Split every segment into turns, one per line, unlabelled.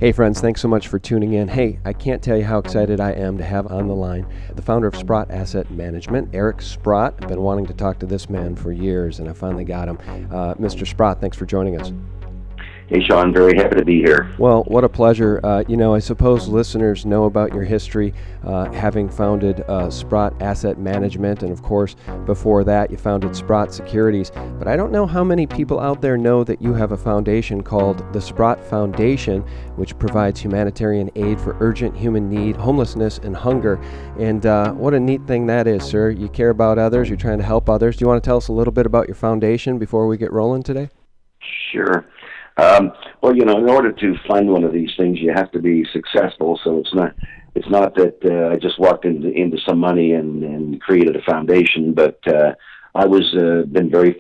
Hey friends, thanks so much for tuning in. Hey, I can't tell you how excited I am to have on the line the founder of Sprott Asset Management, Eric Sprott. I've been wanting to talk to this man for years, and I finally got him. Mr. Sprott, thanks for joining us.
Hey, Sean, very happy to be here.
Well, what a pleasure. I suppose listeners know about your history, having founded Sprott Asset Management, and of course, before that, you founded Sprott Securities. But I don't know how many people out there know that you have a foundation called the Sprott Foundation, which provides humanitarian aid for urgent human need, homelessness, and hunger. And what a neat thing that is, sir. You care about others, you're trying to help others. Do you want to tell us a little bit about your foundation before we get rolling today?
Sure. In order to fund one of these things, you have to be successful. So it's not that I just walked into some money and created a foundation, but I've been very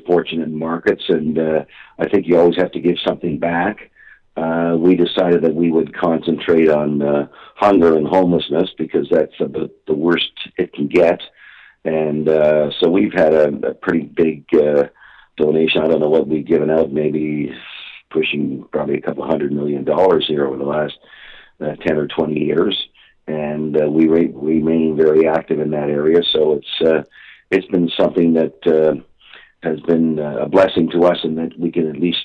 fortunate in markets, and I think you always have to give something back. We decided that we would concentrate on hunger and homelessness because that's about the worst it can get, and so we've had a pretty big donation. I don't know what we've given out, maybe pushing probably a couple $100 million here over the last 10 or 20 years, and we remain very active in that area. So it's been something that has been a blessing to us, and that we can at least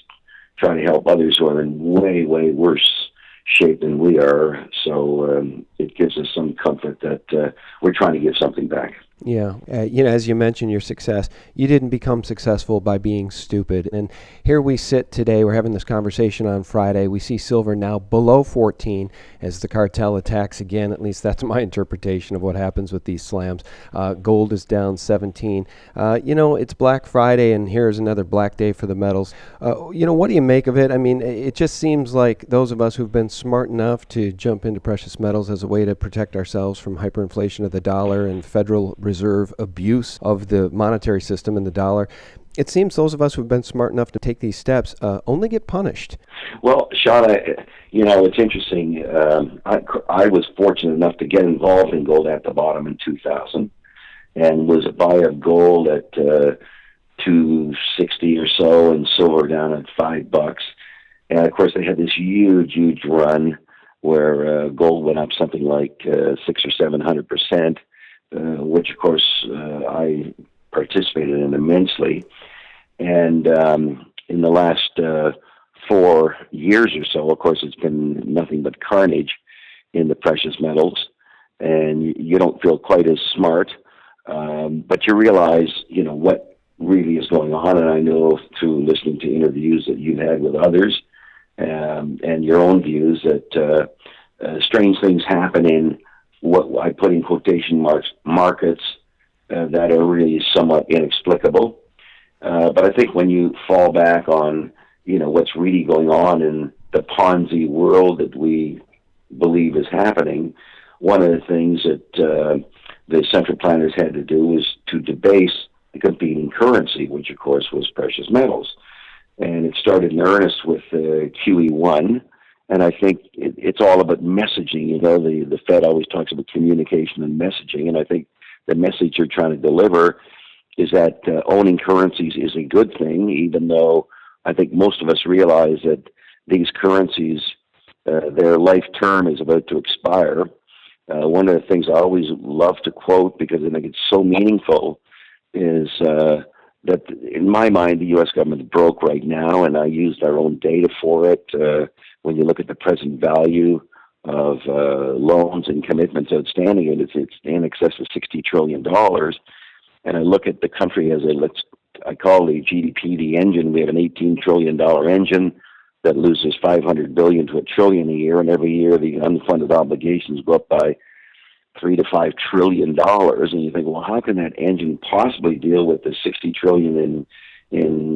try to help others who are in way, way worse shape than we are. So it gives us some comfort that we're trying to give something back.
Yeah. As you mentioned, your success, you didn't become successful by being stupid. And here we sit today, we're having this conversation on Friday. We see silver now below 14 as the cartel attacks again. At least that's my interpretation of what happens with these slams. Gold is down 17. It's Black Friday, and here's another black day for the metals. What do you make of it? I mean, it just seems like those of us who've been smart enough to jump into precious metals as a way to protect ourselves from hyperinflation of the dollar and Federal Reserve abuse of the monetary system and the dollar. It seems those of us who've been smart enough to take these steps only get punished.
Well, Sean, it's interesting. I was fortunate enough to get involved in gold at the bottom in 2000 and was a buyer of gold at 260 or so and silver down at $5. And of course, they had this huge run where gold went up something like 600 or 700%. Which, of course, I participated in immensely. And in the last 4 years or so, of course, it's been nothing but carnage in the precious metals. And you don't feel quite as smart, but you realize, what really is going on. And I know through listening to interviews that you've had with others and your own views that strange things happen in what I put in quotation marks, markets that are really somewhat inexplicable. But I think when you fall back on, what's really going on in the Ponzi world that we believe is happening, one of the things that the central planners had to do was to debase the competing currency, which of course was precious metals. And it started in earnest with QE1. And I think it's all about messaging. The Fed always talks about communication and messaging. And I think the message you're trying to deliver is that owning currencies is a good thing, even though I think most of us realize that these currencies, their life term is about to expire. One of the things I always love to quote, because I think it's so meaningful, is that in my mind, the U.S. government is broke right now, and I used our own data for it. When you look at the present value of loans and commitments outstanding, and it's in excess of $60 trillion. And I look at the country as I call the GDP the engine. We have an $18 trillion engine that loses $500 billion to $1 trillion a year, and every year the unfunded obligations go up by $3 to $5 trillion. And you think, well, how can that engine possibly deal with the $60 trillion in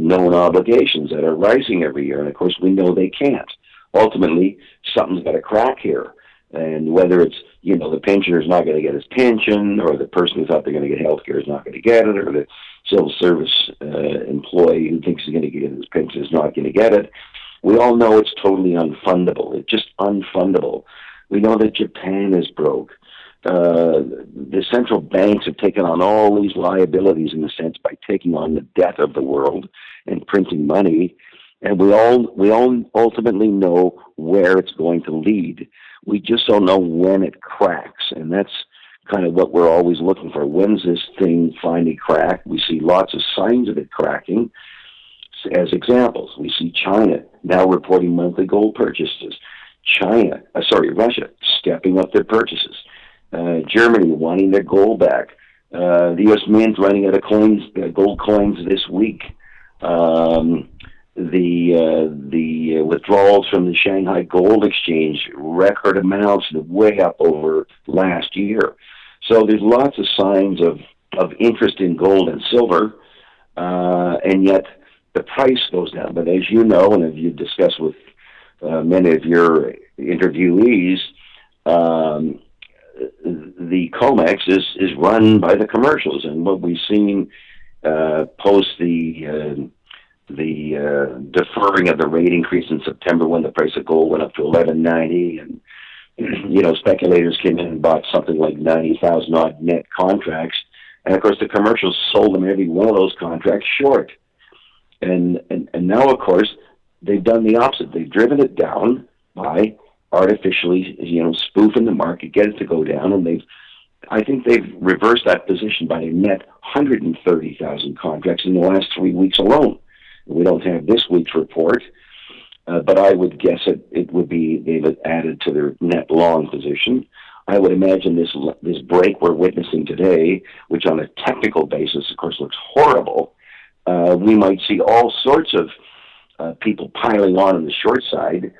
known obligations that are rising every year? And of course, we know they can't. Ultimately, something's got to crack here. And whether it's, the pensioner's not going to get his pension, or the person who thought they're going to get health care is not going to get it, or the civil service employee who thinks he's going to get his pension is not going to get it. We all know it's totally unfundable. It's just unfundable. We know that Japan is broke. The central banks have taken on all these liabilities, in a sense, by taking on the debt of the world and printing money. and we all ultimately know where it's going to lead. We just don't know when it cracks, and that's kind of what we're always looking for. When's this thing finally crack? We see lots of signs of it cracking. As examples, we see China now reporting monthly gold purchases. Russia stepping up their purchases. Germany wanting their gold back. The U.S. Mint running out of gold coins this week. The withdrawals from the Shanghai Gold Exchange, record amounts, way up over last year. So there's lots of signs of interest in gold and silver, and yet the price goes down. But as you know, and as you discussed with many of your interviewees, the COMEX is run by the commercials, and what we've seen post the deferring of the rate increase in September when the price of gold went up to $11.90, and speculators came in and bought something like 90,000 odd net contracts, and of course the commercials sold them every one of those contracts short, and now of course they've done the opposite. They've driven it down by artificially, spoofing the market, get it to go down, and I think they've reversed that position by a net 130,000 contracts in the last 3 weeks alone. We don't have this week's report, but I would guess it would be they've added to their net long position. I would imagine this break we're witnessing today, which on a technical basis, of course, looks horrible, we might see all sorts of people piling on the short side,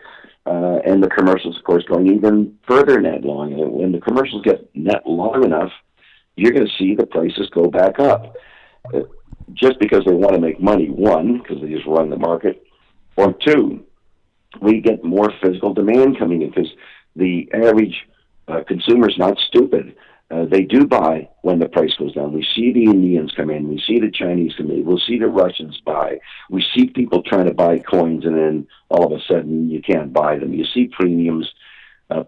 and the commercials, of course, going even further net long. And when the commercials get net long enough, you're going to see the prices go back up. Just because they want to make money, one, because they just run the market, or two, we get more physical demand coming in because the average consumer's not stupid. They do buy when the price goes down. We see the Indians come in. We see the Chinese come in. We'll see the Russians buy. We see people trying to buy coins, and then all of a sudden you can't buy them. You see premiums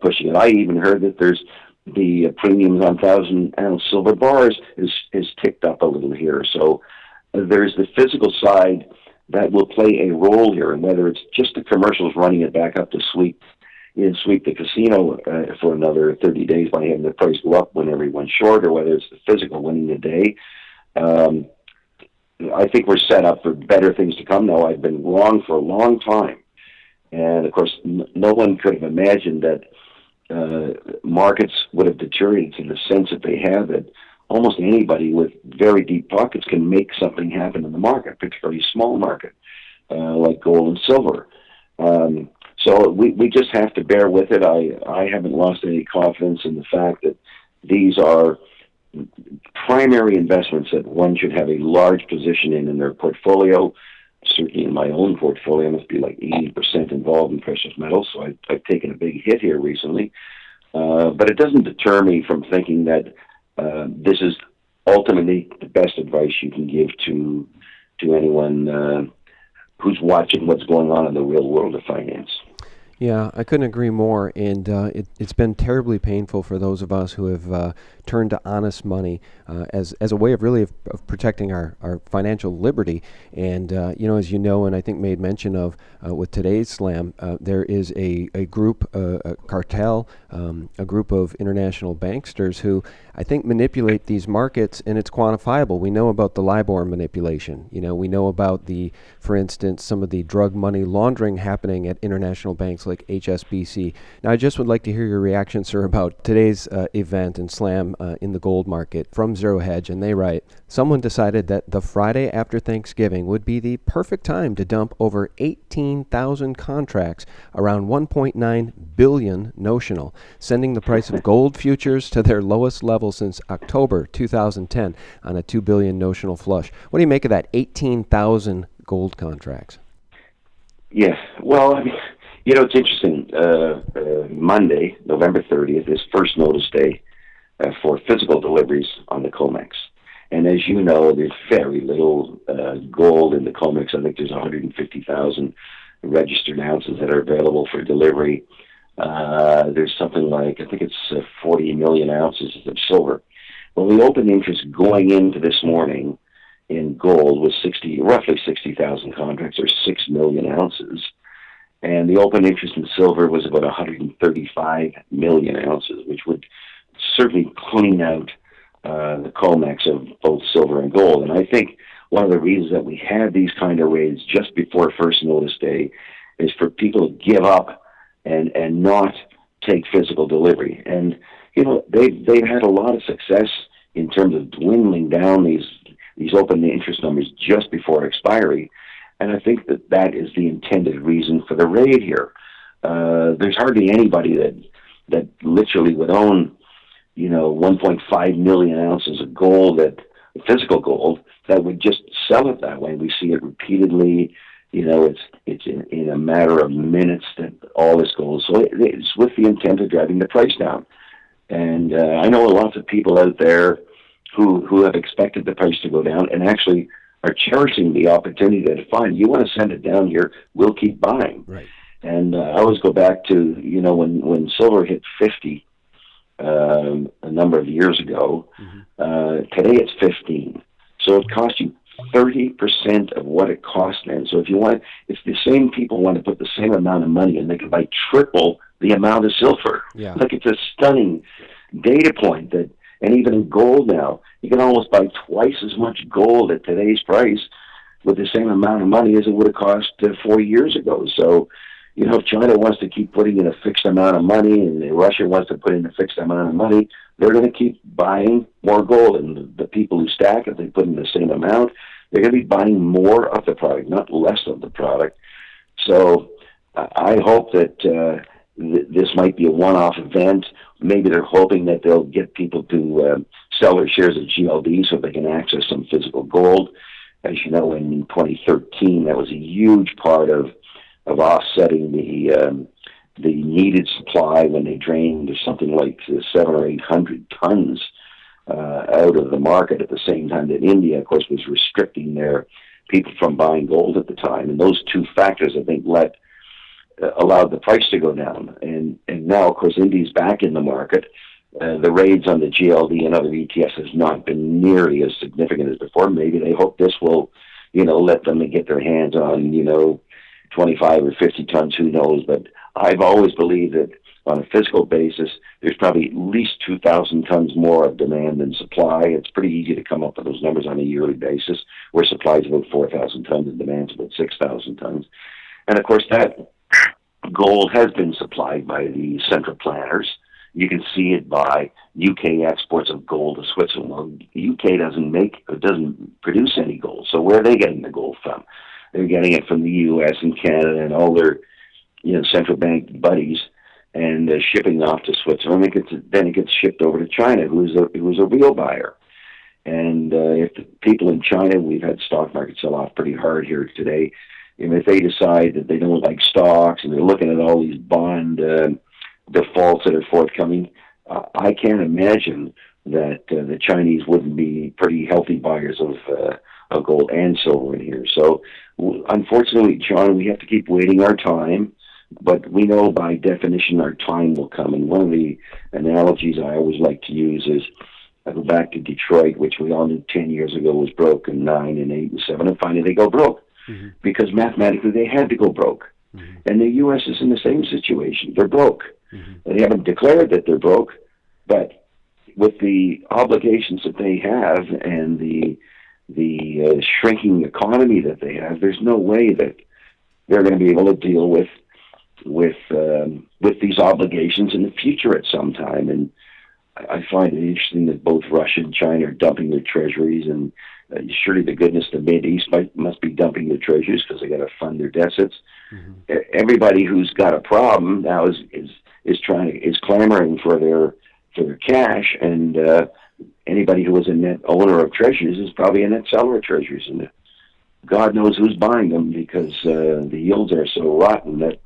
pushing it. I even heard that there's the premiums on 1,000-ounce silver bars is ticked up a little here. So there's the physical side that will play a role here, and whether it's just the commercials running it back up to sweep the casino for another 30 days by having the price go up when everyone's short, or whether it's the physical winning the day. I think we're set up for better things to come now. I've been wrong for a long time. And, of course, no one could have imagined that markets would have deteriorated to the sense that they have, that almost anybody with very deep pockets can make something happen in the market, particularly small market, like gold and silver. So we just have to bear with it. I haven't lost any confidence in the fact that these are primary investments that one should have a large position in their portfolio. Certainly in my own portfolio, I must be like 80% involved in precious metals, so I've taken a big hit here recently. But it doesn't deter me from thinking that this is ultimately the best advice you can give to anyone who's watching what's going on in the real world of finance.
Yeah, I couldn't agree more, and it's been terribly painful for those of us who have turned to honest money as a way of really of protecting our financial liberty. And as you know, and I think made mention of with today's slam, there is a group, a cartel, a group of international banksters who I think manipulate these markets, and it's quantifiable. We know about the LIBOR manipulation. We know about for instance, some of the drug money laundering happening at international banks like HSBC. Now, I just would like to hear your reaction, sir, about today's event and slam in the gold market from Zero Hedge. And they write, someone decided that the Friday after Thanksgiving would be the perfect time to dump over 18,000 contracts, around 1.9 billion notional, sending the price of gold futures to their lowest level since October 2010 on a 2 billion notional flush. What do you make of that 18,000 gold contracts?
Yeah, well, it's interesting. Monday, November 30th, is first notice day for physical deliveries on the COMEX. And as you know, there's very little gold in the COMEX. I think there's 150,000 registered ounces that are available for delivery. There's something like, I think it's 40 million ounces of silver. Well, the open interest going into this morning in gold was roughly 60,000 contracts, or 6 million ounces. And the open interest in silver was about 135 million ounces, which would certainly clean out the COMEX of both silver and gold. And I think one of the reasons that we had these kind of raids just before First Notice Day is for people to give up and not take physical delivery. And, they've had a lot of success in terms of dwindling down these open interest numbers just before expiry. And I think that is the intended reason for the raid here. There's hardly anybody that literally would own, 1.5 million ounces of gold, physical gold, that would just sell it that way. We see it repeatedly. It's in a matter of minutes that all this gold. So it's with the intent of driving the price down. And I know lots of people out there who have expected the price to go down and actually are cherishing the opportunity that, fine, you want to send it down here, we'll keep buying.
Right.
And I always go back to, when silver hit 50 a number of years ago, today it's 15. So it costs you 30% of what it cost then. So if the same people want to put the same amount of money and they can buy triple the amount of silver.
Yeah.
Like, it's a stunning data point that, and even in gold now, you can almost buy twice as much gold at today's price with the same amount of money as it would have cost 4 years ago. So, if China wants to keep putting in a fixed amount of money and Russia wants to put in a fixed amount of money, they're going to keep buying more gold. And the people who stack, if they put in the same amount, they're going to be buying more of the product, not less of the product. So I hope that this might be a one-off event. Maybe they're hoping that they'll get people to sell their shares of GLD so they can access some physical gold. As you know, in 2013, that was a huge part of offsetting the needed supply when they drained something like 700 or 800 tons out of the market at the same time that India, of course, was restricting their people from buying gold at the time. And those two factors, I think, allowed the price to go down. And now, of course, India's back in the market. The raids on the GLD and other ETFs has not been nearly as significant as before. Maybe they hope this will, let them get their hands on, 25 or 50 tons, who knows. But I've always believed that on a physical basis, there's probably at least 2,000 tons more of demand than supply. It's pretty easy to come up with those numbers on a yearly basis, where supply is about 4,000 tons and demand is about 6,000 tons. And, of course, that gold has been supplied by the central planners. You can see it by UK exports of gold to Switzerland. Well, UK doesn't produce any gold. So where are they getting the gold from? They're getting it from the US and Canada and all their, central bank buddies, and shipping off to Switzerland. Then it gets shipped over to China, who's a real buyer. And if the people in China, we've had stock market sell off pretty hard here today. If they decide that they don't like stocks and they're looking at all these bond defaults that are forthcoming, I can't imagine that the Chinese wouldn't be pretty healthy buyers of gold and silver in here. So, unfortunately, John, we have to keep waiting our time, but we know by definition our time will come. And one of the analogies I always like to use is, I go back to Detroit, which we all knew 10 years ago was broke, and 9 and 8 and 7, and finally they go broke. Mm-hmm. Because mathematically they had to go broke. Mm-hmm. And the U.S. is in the same situation. They're broke. Mm-hmm. They haven't declared that they're broke, but with the obligations that they have and the shrinking economy that they have, there's no way that they're going to be able to deal with these obligations in the future at some time. And I find it interesting that both Russia and China are dumping their treasuries, and surely the goodness the Mideast must be dumping their treasuries because they got to fund their deficits. Mm-hmm. Everybody who's got a problem now is clamoring for their cash, and anybody who is a net owner of treasuries is probably a net seller of treasuries, and God knows who's buying them because the yields are so rotten that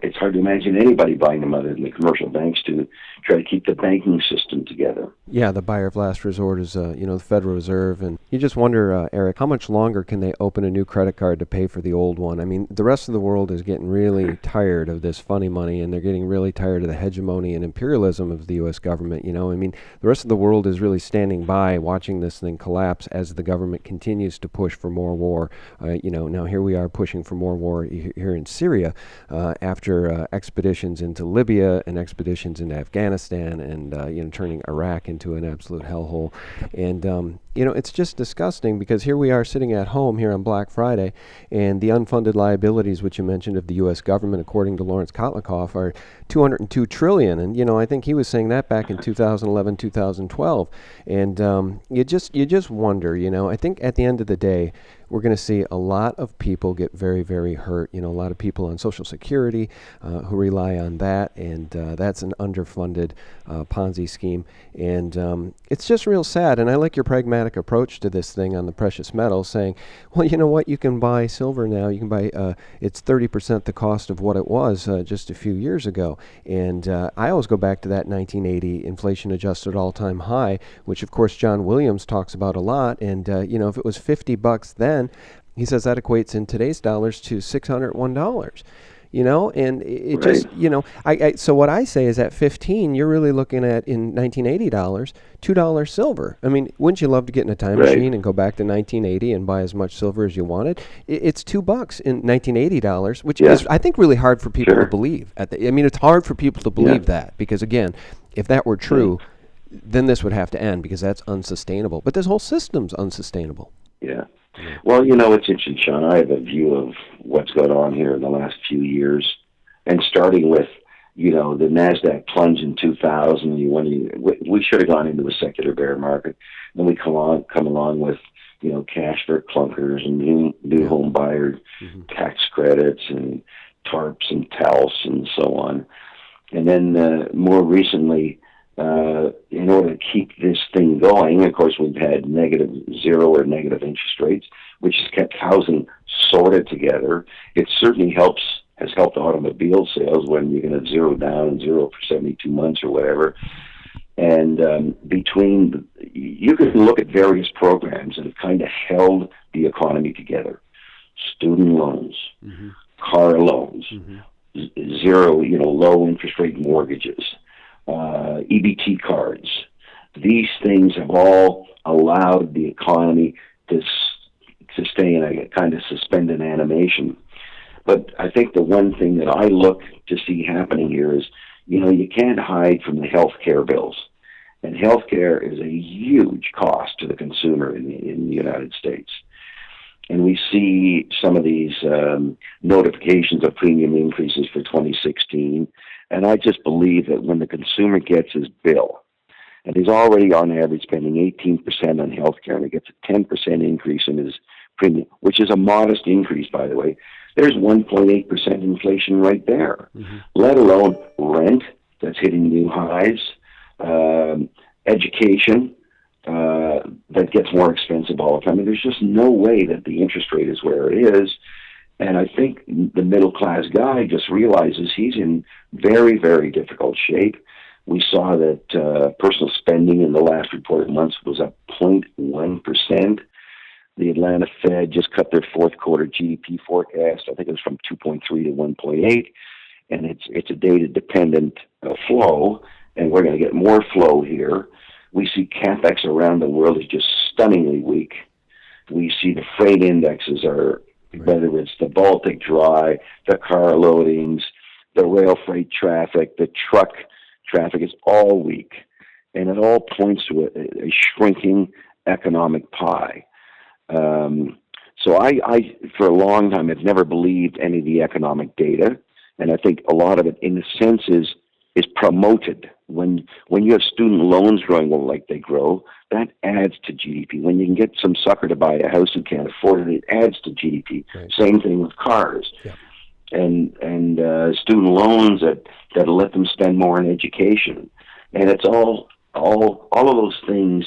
it's hard to imagine anybody buying them other than the commercial banks to try to keep the banking system together.
Yeah, the buyer of last resort is, the Federal Reserve. And you just wonder, Eric, how much longer can they open a new credit card to pay for the old one? I mean, the rest of the world is getting really tired of this funny money, and they're getting really tired of the hegemony and imperialism of the U.S. government. I mean, the rest of the world is really standing by, watching this thing collapse as the government continues to push for more war. Now here we are pushing for more war here in Syria after expeditions into Libya and expeditions into Afghanistan and, turning Iraq into an absolute hellhole. And, it's just disgusting because here we are sitting at home here on Black Friday, and the unfunded liabilities, which you mentioned, of the U.S. government, according to Lawrence Kotlikoff, are $202 trillion. And, I think he was saying that back in 2011, 2012. And you just wonder, I think at the end of the day, we're going to see a lot of people get very, very hurt. A lot of people on Social Security who rely on that, and that's an underfunded Ponzi scheme. And it's just real sad. And I like your pragmatic approach to this thing on the precious metals, saying, well, you know what, you can buy silver now. You can buy, it's 30% the cost of what it was just a few years ago. And I always go back to that 1980 inflation-adjusted all-time high, which, of course, John Williams talks about a lot. And, if it was $50 then, he says that equates in today's dollars to $601. And it
Right.
just, so what I say is at 15, you're really looking at, in 1980 dollars, $2 silver. I mean, wouldn't you love to get in a time
Right.
machine and go back to 1980 and buy as much silver as you wanted? It's $2 in 1980 dollars, which
Yeah.
is, I think, really hard for people
Sure.
to believe. It's hard for people to believe that because, again, if that were true, then this would have to end because that's unsustainable. But this whole system's unsustainable.
Yeah. Well, it's interesting, Sean. I have a view of what's gone on here in the last few years, and starting with, the NASDAQ plunge in 2000. We should have gone into a secular bear market. Then we come along with, cash for clunkers and new home buyer tax credits and TARPs and TALS and so on. And then more recently, in order to keep this thing going, of course, we've had negative zero or negative interest rates, which has kept housing sorted together. It certainly has helped automobile sales when you're going to zero down and zero for 72 months or whatever. And you can look at various programs that have kind of held the economy together. Student loans, car loans, zero, low interest rate mortgages, EBT cards. These things have all allowed the economy to stay in a kind of suspended animation. But I think the one thing that I look to see happening here is, you can't hide from the health care bills. And health care is a huge cost to the consumer in the United States. And we see some of these notifications of premium increases for 2016. And I just believe that when the consumer gets his bill, and he's already on average spending 18% on health care, and he gets a 10% increase in his premium, which is a modest increase, by the way, there's 1.8% inflation right there, let alone rent that's hitting new highs, education that gets more expensive all the time. And there's just no way that the interest rate is where it is. And I think the middle-class guy just realizes he's in very, very difficult shape. We saw that personal spending in the last reported months was up 0.1%. The Atlanta Fed just cut their fourth quarter GDP forecast. I think it was from 2.3 to 1.8. And it's a data-dependent flow, and we're going to get more flow here. We see CapEx around the world is just stunningly weak. We see the freight indexes are, whether it's the Baltic Dry, the car loadings, the rail freight traffic, the truck traffic is all weak. And it all points to a shrinking economic pie. So I, for a long time, have never believed any of the economic data. And I think a lot of it, in a sense, is promoted. When you have student loans growing like they grow, that adds to GDP. When you can get some sucker to buy a house who can't afford it, it adds to GDP. Right. Same thing with cars. Yeah. And student loans that let them spend more on education. And it's all of those things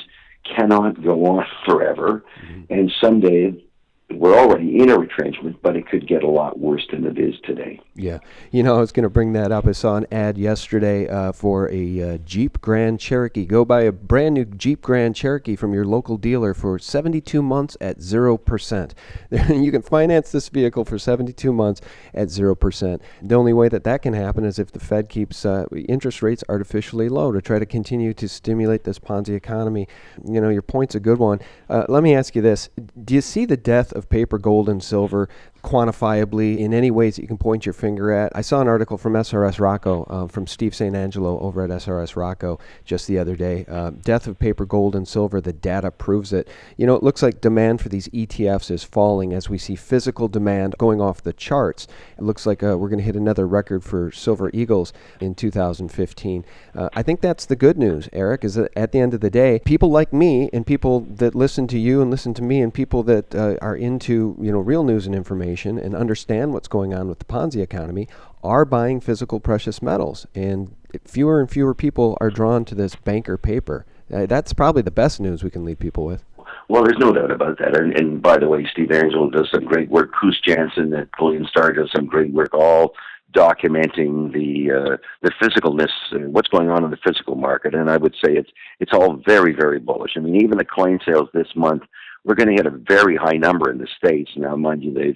cannot go on forever. And someday we're already in a retrenchment, but it could get a lot worse than it is today.
Yeah. I was going to bring that up. I saw an ad yesterday for a Jeep Grand Cherokee. Go buy a brand new Jeep Grand Cherokee from your local dealer for 72 months at 0%. You can finance this vehicle for 72 months at 0%. The only way that can happen is if the Fed keeps interest rates artificially low to try to continue to stimulate this Ponzi economy. Your point's a good one. Let me ask you this. Do you see the death of paper, gold, and silver quantifiably in any ways that you can point your finger at? I saw an article from SRS Rocco, from Steve St. Angelo over at SRS Rocco just the other day. Death of paper, gold, and silver, the data proves it. It looks like demand for these ETFs is falling as we see physical demand going off the charts. It looks like we're going to hit another record for Silver Eagles in 2015. I think that's the good news, Eric, is that at the end of the day, people like me and people that listen to you and listen to me and people that are into real news and information and understand what's going on with the Ponzi economy are buying physical precious metals, and fewer and fewer people are drawn to this banker paper. That's probably the best news we can leave people with.
Well, there's no doubt about that. And by the way, Steve Angelo does some great work. Koos Jansen at Bullion Star does some great work, all documenting the physicalness, what's going on in the physical market. And I would say it's all very, very bullish. I mean, even the coin sales this month, we're going to hit a very high number in the States. Now, mind you, they've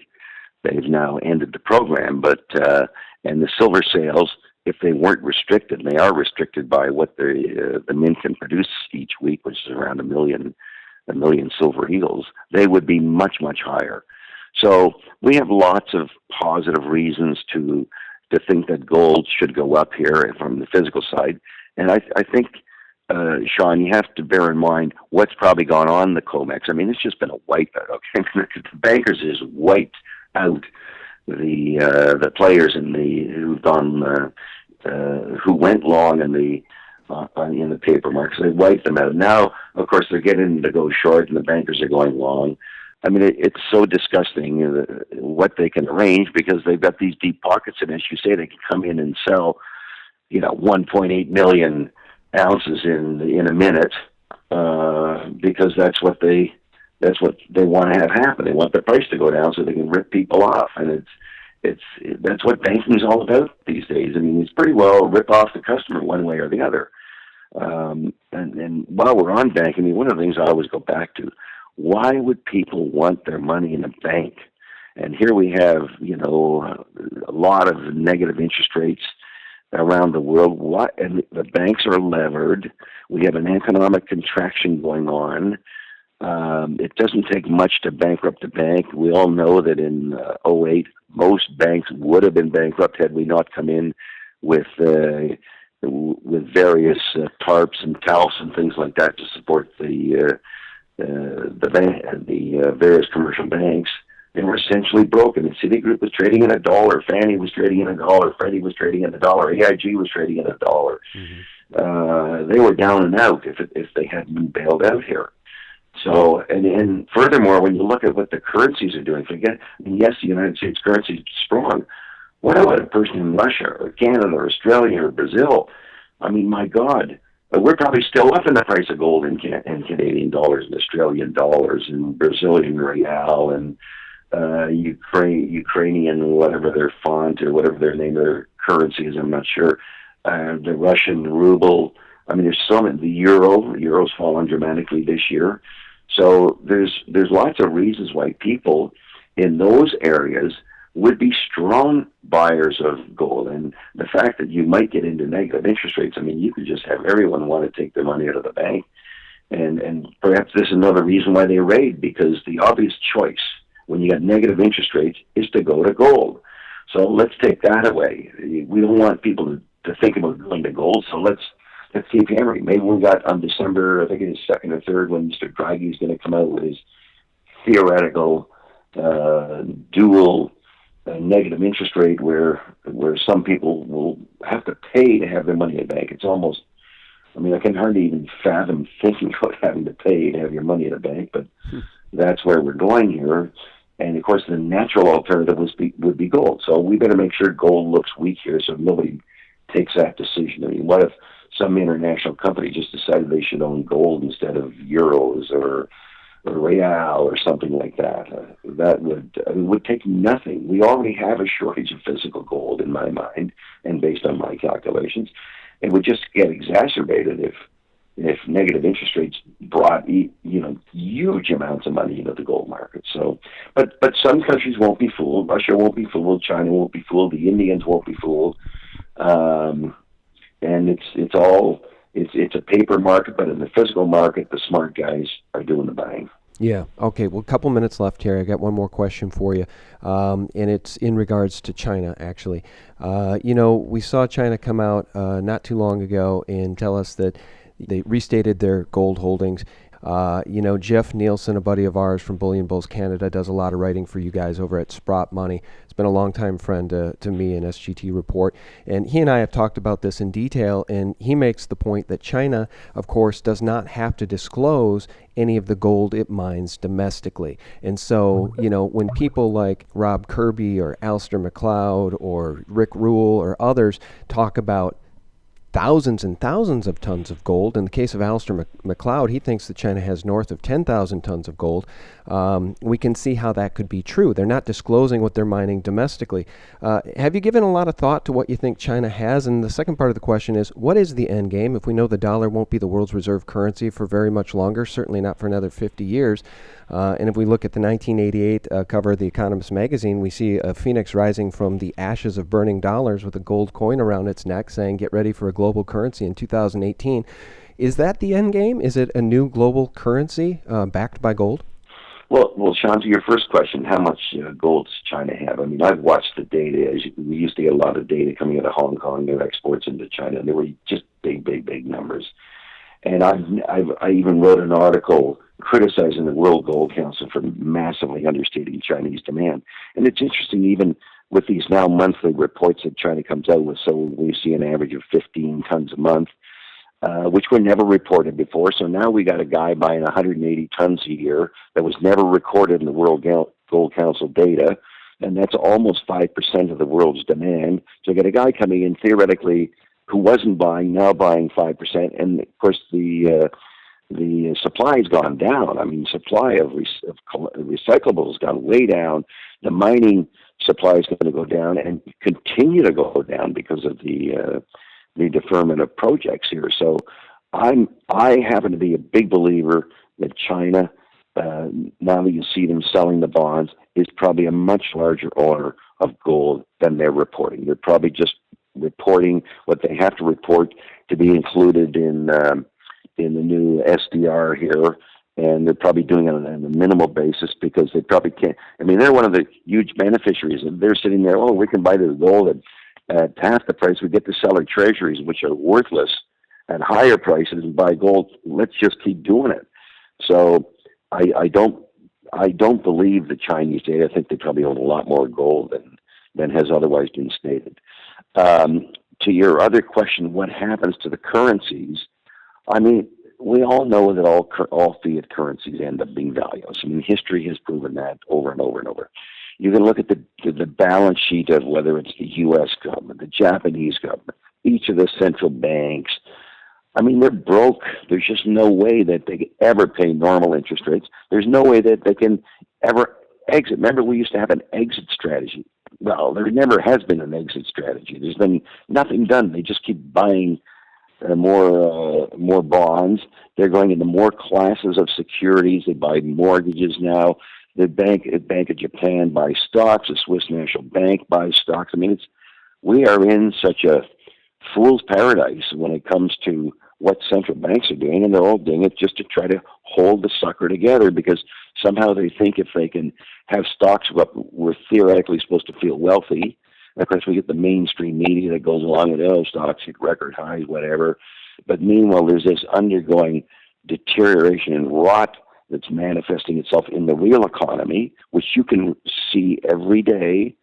now ended the program, but and the silver sales, if they weren't restricted, and they are restricted by what the mint can produce each week, which is around a million Silver Eagles, they would be much, much higher. So we have lots of positive reasons to think that gold should go up here from the physical side. And I think, Sean, you have to bear in mind what's probably gone on in the COMEX. I mean, it's just been a wipeout. Okay, the bankers is wiped out the players who went long in the paper markets. They wiped them out. Now, of course, they're getting to go short, and the bankers are going long. I mean, it's so disgusting what they can arrange, because they've got these deep pockets, and as you say, they can come in and sell, 1.8 million ounces in a minute, because that's what they want to have happen. They want the price to go down so they can rip people off, and that's what banking's all about these days. I mean, it's pretty well rip off the customer one way or the other. And while we're on banking, I mean, one of the things I always go back to: why would people want their money in a bank? And here we have, a lot of negative interest rates around the world. And the banks are levered. We have an economic contraction going on. It doesn't take much to bankrupt a bank. We all know that in 2008, most banks would have been bankrupt had we not come in with various tarps and TALFs and things like that to support the various commercial banks. They were essentially broken. And Citigroup was trading at $1. Fannie was trading at $1. Freddie was trading at $1. AIG was trading at $1. Mm-hmm. They were down and out if they hadn't been bailed out here. So, and furthermore, when you look at what the currencies are doing, yes, the United States currency is strong. What about a person in Russia or Canada or Australia or Brazil? I mean, my God, we're probably still up in the price of gold in Canadian dollars and Australian dollars and Brazilian real and Ukrainian, whatever their font or whatever their name of their currency is, I'm not sure. The Russian ruble. I mean, there's so many. The euro's fallen dramatically this year. So there's lots of reasons why people in those areas would be strong buyers of gold. And the fact that you might get into negative interest rates, I mean, you could just have everyone want to take their money out of the bank. And perhaps this is another reason why they raid, because the obvious choice when you got negative interest rates is to go to gold. So let's take that away. We don't want people to think about going to gold, so let's keep hammering. Maybe we got on December, I think it is 2nd or 3rd, when Mr. Draghi is going to come out with his theoretical dual negative interest rate where some people will have to pay to have their money in the bank. It's almost, I mean, I can hardly even fathom thinking about having to pay to have your money in a bank, but that's where we're going here. And, of course, the natural alternative would be gold. So we better make sure gold looks weak here so nobody takes that decision. I mean, what if some international company just decided they should own gold instead of euros or or real or something like that. That would take nothing. We already have a shortage of physical gold in my mind, and based on my calculations, it would just get exacerbated if negative interest rates brought huge amounts of money into the gold market. So, but some countries won't be fooled. Russia won't be fooled. China won't be fooled. The Indians won't be fooled. And it's a paper market, but in the physical market, the smart guys are doing the buying.
Yeah. Okay. Well, a couple minutes left here. I got one more question for you, and it's in regards to China, actually. We saw China come out not too long ago and tell us that they restated their gold holdings. Jeff Nielsen, a buddy of ours from Bullion Bulls Canada, does a lot of writing for you guys over at Sprott Money. It's been a longtime friend to me in SGTreport. And he and I have talked about this in detail, and he makes the point that China, of course, does not have to disclose any of the gold it mines domestically. And so, when people like Rob Kirby or Alistair McLeod or Rick Rule or others talk about thousands and thousands of tons of gold. In the case of Alistair McLeod, he thinks that China has north of 10,000 tons of gold. We can see how that could be true. They're not disclosing what they're mining domestically. Have you given a lot of thought to what you think China has? And the second part of the question is, what is the end game? If we know the dollar won't be the world's reserve currency for very much longer, certainly not for another 50 years, and if we look at the 1988 cover of The Economist magazine, we see a phoenix rising from the ashes of burning dollars with a gold coin around its neck saying, get ready for a global currency in 2018. Is that the end game? Is it a new global currency backed by gold?
Well, Sean, to your first question, how much gold does China have? I mean, I've watched the data. We used to get a lot of data coming out of Hong Kong, their exports into China, and they were just big numbers. And I even wrote an article criticizing the World Gold Council for massively understating Chinese demand. And it's interesting, even with these now monthly reports that China comes out with, so we see an average of 15 tons a month, which were never reported before. So now we got a guy buying 180 tons a year that was never recorded in the World Gold Council data, and that's almost 5% of the world's demand. So you got a guy coming in theoretically who wasn't buying, now buying 5%, and of course the supply has gone down. I mean, supply of recyclables has gone way down. The mining supply is going to go down and continue to go down because of the deferment of projects here. So I happen to be a big believer that China, now that you see them selling the bonds, is probably a much larger owner of gold than they're reporting. They're probably just reporting what they have to report to be included in the new SDR here, and they're probably doing it on a minimal basis because they probably can't. I mean, they're one of the huge beneficiaries, and they're sitting there, we can buy the gold at half the price. We get to sell our treasuries, which are worthless, at higher prices and buy gold. Let's just keep doing it. So I don't believe the Chinese data. I think they probably own a lot more gold than has otherwise been stated. To your other question, what happens to the currencies? I mean, we all know that all fiat currencies end up being valueless. I mean, history has proven that over and over and over. You can look at the balance sheet of whether it's the U.S. government, the Japanese government, each of the central banks. I mean, they're broke. There's just no way that they could ever pay normal interest rates. There's no way that they can ever exit. Remember, we used to have an exit strategy. Well, there never has been an exit strategy. There's been nothing done. They just keep buying more bonds. They're going into more classes of securities. They buy mortgages now. The Bank of Japan buys stocks. The Swiss National Bank buys stocks. I mean, we are in such a fool's paradise when it comes to what central banks are doing, and they're all doing it just to try to hold the sucker together because somehow they think if they can have stocks go up, we're theoretically supposed to feel wealthy. And of course, we get the mainstream media that goes along with, stocks hit record highs, whatever. But meanwhile, there's this undergoing deterioration and rot that's manifesting itself in the real economy, which you can see every day,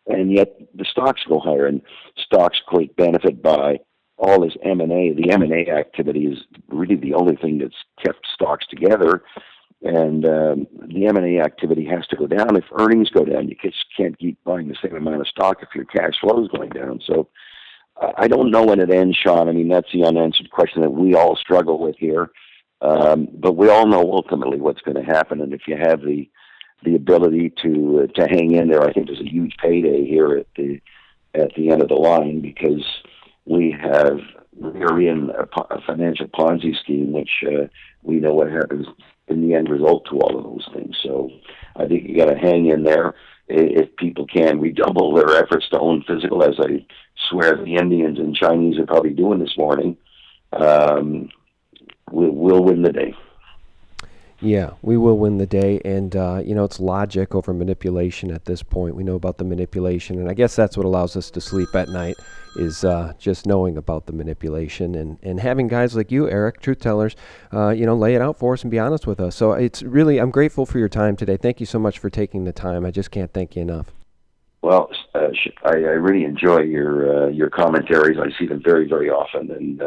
and yet the stocks go higher, and stocks quite benefit by all this M&A. The M&A activity is really the only thing that's kept stocks together, and the M&A activity has to go down. If earnings go down, you just can't keep buying the same amount of stock if your cash flow is going down. So I don't know when it ends, Sean. I mean, that's the unanswered question that we all struggle with here. But we all know ultimately what's going to happen, and if you have the ability to hang in there, I think there's a huge payday here at the end of the line, because we're in a financial Ponzi scheme, which we know what happens in the end result to all of those things. So I think you got to hang in there. If people can redouble their efforts to own physical, as I swear the Indians and Chinese are probably doing this morning, we'll win the day.
Yeah, we will win the day, and it's logic over manipulation at this point. We know about the manipulation, and I guess that's what allows us to sleep at night, is just knowing about the manipulation and having guys like you, Eric, truth tellers, lay it out for us and be honest with us. So it's really, I'm grateful for your time today. Thank you so much for taking the time. I just can't thank you enough.
Well, I really enjoy your commentaries. I see them very, very often, and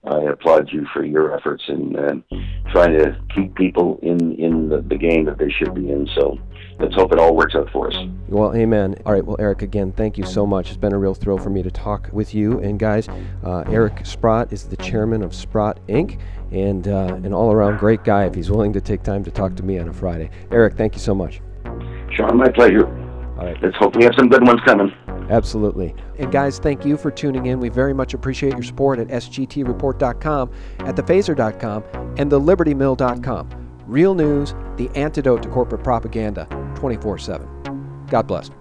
I applaud you for your efforts in trying to keep people in the game that they should be in. So let's hope it all works out for us.
Well, amen. All right, well, Eric, again, thank you so much. It's been a real thrill for me to talk with you. And guys, Eric Sprott is the chairman of Sprott Inc. and an all-around great guy if he's willing to take time to talk to me on a Friday. Eric, thank you so much.
Sean, my pleasure.
All right.
Let's hope we have some good ones coming.
Absolutely. And guys, thank you for tuning in. We very much appreciate your support at SGTreport.com, at thephaser.com, and thelibertymill.com. Real news, the antidote to corporate propaganda, 24/7. God bless.